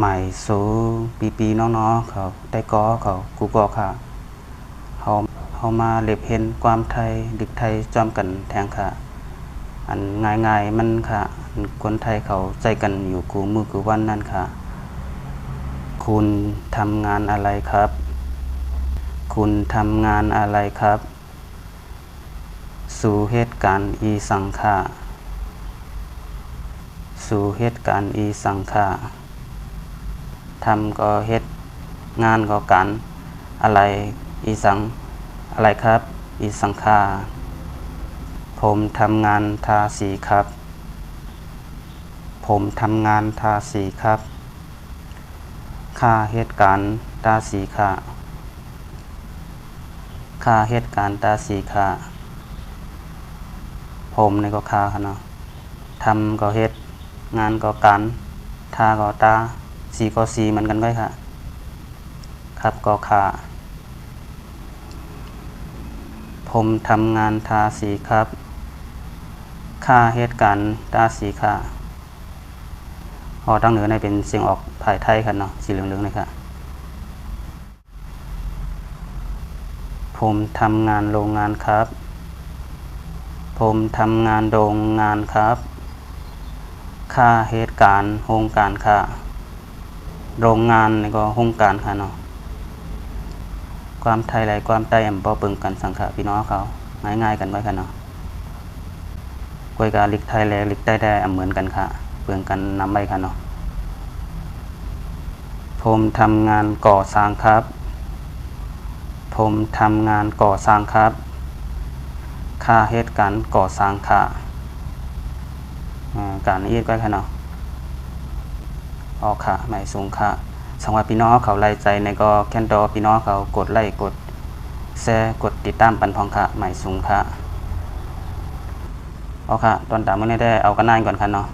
หมายสูปีน้องๆเขาได้ก่อเขากูก็ค่ะเขามาเล็บเห็นความไทยดึกไทยจอมกันแทงค่ะอันง่ายๆมันค่ะคนไทยเขาใจกันอยู่กูมือกูวันนั่นค่ะคุณทำงานอะไรครับคุณทำงานอะไรครับสู่เหตุการณ์อีสังค่ะสู่เหตุการณ์อีสังค่ะทำก็เฮ็ดงานก็กันอะไรอีสังอะไรครับอีสังค่าผมทำงานทาสีครับผมทำงานทาสีครับค่าเหตุการณ์ทาสีค่ะค่าเหตุการณ์ทาสีค่ะผมนี่ก็ค่าค่ะเนาะทำก็เฮ็ดงานก็กันทาก็ตาสีก็สีเหมือนกันก็ค่ะครับก็ค่าผมทำงานทาสีครับค่าเหตุการณ์ทาสีค่ะตั้งเหนือในเป็นเสียงออกภายไทยครับเนาะสีเหลืองๆเลยค่ะผมทำงานโรงงานครับผมทำงานโรงงานครับค่าเหตุการณ์โรงการค่ะโรงงานนี่ก็โรงการค่ะเนาะความไทยไรความใต้บ่เปิงกันสังขะพี่น้องเขาง่ายๆกันไว้ค่ะเนาะกวยกาลิกไทยแลลิกใต้ได้เหมือนกันค่ะเปิงกันนำไว้ค่ะเนาะผมทำงานก่อสร้างครับผมทำงานก่อสร้างครับค่าเหตุการณ์ก่อสร้างค่ะการนี้ก็ค่ะเนาะออกค่ะหมายสูงค่ะสังว่าพี่น้องเขาไล่ใจในก็แค่นดอพี่น้องเขากดไลค์กดแชร์กดติดตามปันพองค่ะหมายสูงค่ะเอาค่ะตอนตามมื้อนี้ได้เอากันนานก่อนค่ะเนาะ